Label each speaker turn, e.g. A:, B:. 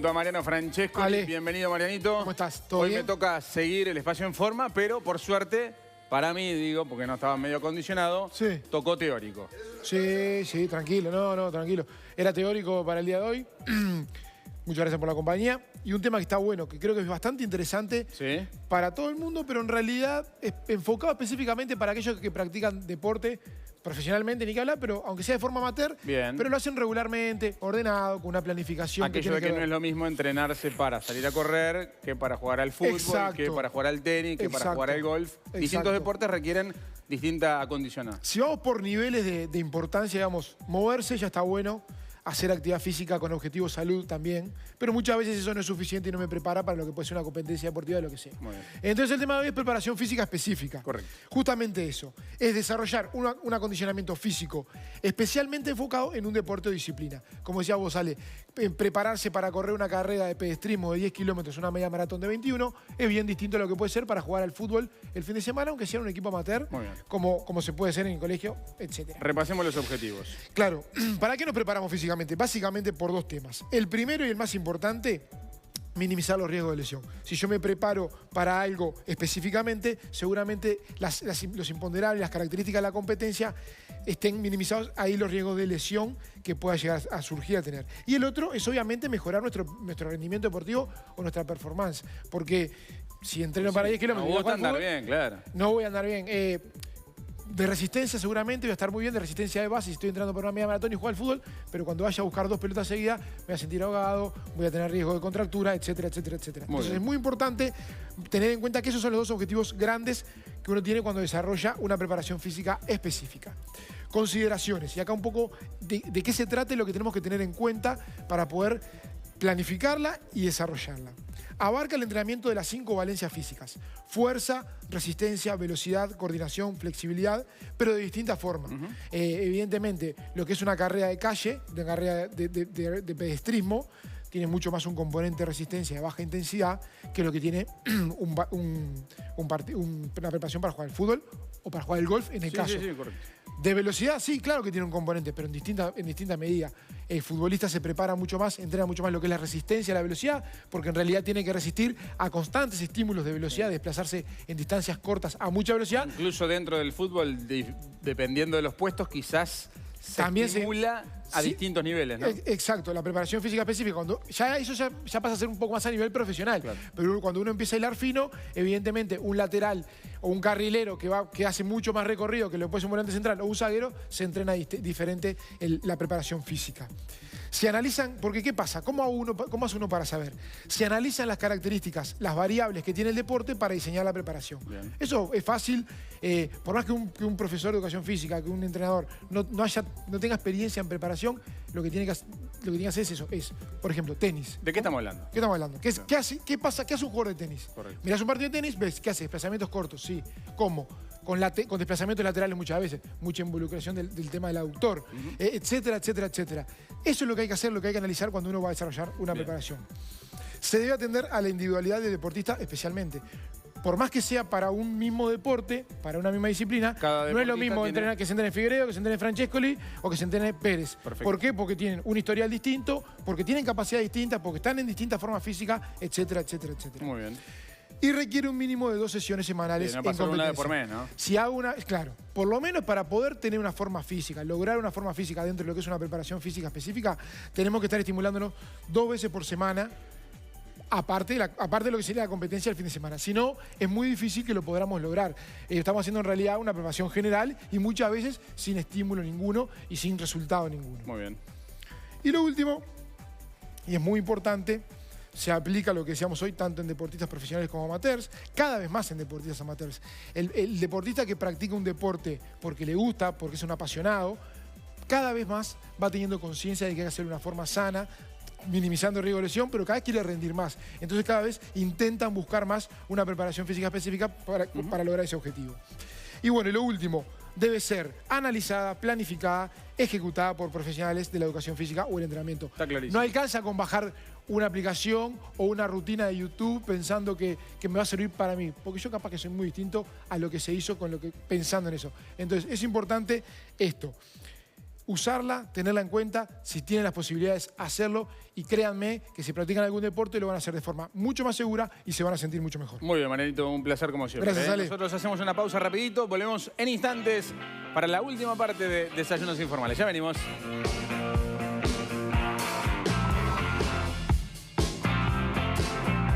A: A Mariano Francesco, bienvenido Marianito.
B: ¿Cómo estás? ¿Todo
A: Hoy
B: bien?
A: me toca seguir el espacio en forma, pero por suerte, para mí, digo, porque no estaba medio acondicionado,
B: Sí.
A: tocó teórico.
B: Sí, tranquilo, tranquilo. Era teórico para el día de hoy. Muchas gracias por la compañía. Y un tema que está bueno, que creo que es bastante interesante
A: Sí.
B: para todo el mundo, pero en realidad es enfocado específicamente para aquellos que practican deporte profesionalmente, ni que hablar, pero aunque sea de forma amateur,
A: Bien.
B: pero lo hacen regularmente, ordenado, con una planificación.
A: Aquello de que no es lo mismo entrenarse para salir a correr que para jugar al fútbol,
B: Exacto.
A: que para jugar al tenis, que para jugar al golf. Distintos
B: Exacto.
A: deportes requieren distinta acondicionada.
B: Si vamos por niveles de importancia, digamos, moverse ya está bueno, hacer actividad física con objetivo salud también, pero muchas veces eso no es suficiente y no me prepara para lo que puede ser una competencia deportiva de lo que sea.
A: Muy bien.
B: Entonces el tema de hoy es preparación física específica.
A: Correcto.
B: Justamente eso, es desarrollar un acondicionamiento físico especialmente enfocado en un deporte o disciplina. Como decía vos, Ale, prepararse para correr una carrera de pedestrismo de 10 kilómetros, una media maratón de 21, es bien distinto a lo que puede ser para jugar al fútbol el fin de semana, aunque sea un equipo amateur,
A: Muy bien.
B: como se puede hacer en el colegio, etc.
A: Repasemos los objetivos.
B: Claro, ¿para qué nos preparamos físicamente? Básicamente por dos temas. El primero y el más importante, minimizar los riesgos de lesión. Si yo me preparo para algo específicamente, seguramente los imponderables, las características de la competencia estén minimizados, ahí los riesgos de lesión que pueda llegar a surgir a tener. Y el otro es obviamente mejorar nuestro rendimiento deportivo o nuestra performance, porque si entreno para 10 kilómetros...
A: No, vos vas a andar bien, claro.
B: No voy a andar bien. De resistencia seguramente voy a estar muy bien, de resistencia de base si estoy entrando por una media maratón y juego al fútbol, pero cuando vaya a buscar 2 pelotas seguidas me voy a sentir ahogado, voy a tener riesgo de contractura, etcétera, etcétera, etcétera. Entonces es muy importante tener en cuenta que esos son los dos objetivos grandes que uno tiene cuando desarrolla una preparación física específica. Consideraciones, y acá un poco de qué se trata y lo que tenemos que tener en cuenta para poder planificarla y desarrollarla. Abarca el entrenamiento de las 5 valencias físicas: fuerza, resistencia, velocidad, coordinación, flexibilidad, pero de distintas formas. Evidentemente, lo que es una carrera de calle, una carrera de pedestrismo, tiene mucho más un componente de resistencia de baja intensidad que lo que tiene una preparación para jugar al fútbol o para jugar al golf en el caso.
A: Sí, correcto.
B: De velocidad, sí, claro que tiene un componente, pero en distinta medida. El futbolista se prepara mucho más, entrena mucho más lo que es la resistencia a la velocidad, porque en realidad tiene que resistir a constantes estímulos de velocidad, desplazarse en distancias cortas a mucha velocidad.
A: Incluso dentro del fútbol, dependiendo de los puestos, quizás también se estimula a distintos niveles, ¿no?
B: Exacto, la preparación física específica, cuando eso ya pasa a ser un poco más a nivel profesional. Claro. Pero cuando uno empieza a hilar fino, evidentemente un lateral o un carrilero que hace mucho más recorrido que lo que puede ser un volante central o un zaguero, se entrena diferente la preparación física. Se analizan, porque ¿qué pasa? ¿Cómo hace uno para saber? Se analizan las características, las variables que tiene el deporte para diseñar la preparación. Bien. Eso es fácil, por más que un profesor de educación física, que un entrenador no tenga experiencia en preparación, lo que tiene que hacer es eso, por ejemplo, tenis.
A: ¿De qué estamos hablando?
B: ¿Qué estamos hablando? ¿Qué hace un jugador de tenis?
A: Correcto.
B: Mirás un partido de tenis, ves, ¿qué hace? Desplazamientos cortos, sí. ¿Cómo? Con desplazamientos laterales muchas veces, mucha involucración del tema del aductor, etcétera, etcétera, etcétera. Eso es lo que hay que hacer, lo que hay que analizar cuando uno va a desarrollar una preparación. Se debe atender a la individualidad del deportista especialmente. Por más que sea para un mismo deporte, para una misma disciplina, no es lo mismo que se entrene Figueiredo, que se entrene Francescoli o que se entrene Pérez.
A: Perfecto.
B: ¿Por qué? Porque tienen un historial distinto, porque tienen capacidades distintas, porque están en distintas formas físicas, etcétera, etcétera, etcétera.
A: Muy bien.
B: Y requiere un mínimo de 2 sesiones semanales en competencia.
A: Una de por mes, ¿no?
B: Si hago claro, por lo menos para poder tener una forma física, lograr una forma física dentro de lo que es una preparación física específica, tenemos que estar estimulándonos 2 veces por semana, aparte de lo que sería la competencia el fin de semana. Si no, es muy difícil que lo podamos lograr. Estamos haciendo en realidad una preparación general y muchas veces sin estímulo ninguno y sin resultado ninguno.
A: Muy bien.
B: Y lo último, y es muy importante, se aplica lo que decíamos hoy tanto en deportistas profesionales como amateurs, cada vez más en deportistas amateurs. El deportista que practica un deporte porque le gusta, porque es un apasionado, cada vez más va teniendo conciencia de que hay que hacerlo de una forma sana, minimizando el riesgo de lesión, pero cada vez quiere rendir más. Entonces cada vez intentan buscar más una preparación física específica para lograr ese objetivo. Y bueno, y lo último, debe ser analizada, planificada, ejecutada por profesionales de la educación física o el entrenamiento.
A: Está clarísimo.
B: No alcanza con bajar una aplicación o una rutina de YouTube pensando que me va a servir para mí, porque yo capaz que soy muy distinto a lo que se hizo pensando en eso. Entonces es importante esto. usarla, tenerla en cuenta, si tienen las posibilidades, hacerlo. Y créanme que si practican algún deporte lo van a hacer de forma mucho más segura y se van a sentir mucho mejor.
A: Muy bien, Marianito, un placer como siempre.
B: Gracias, Ale.
A: Nosotros hacemos una pausa rapidito, volvemos en instantes para la última parte de Desayunos Informales. Ya venimos.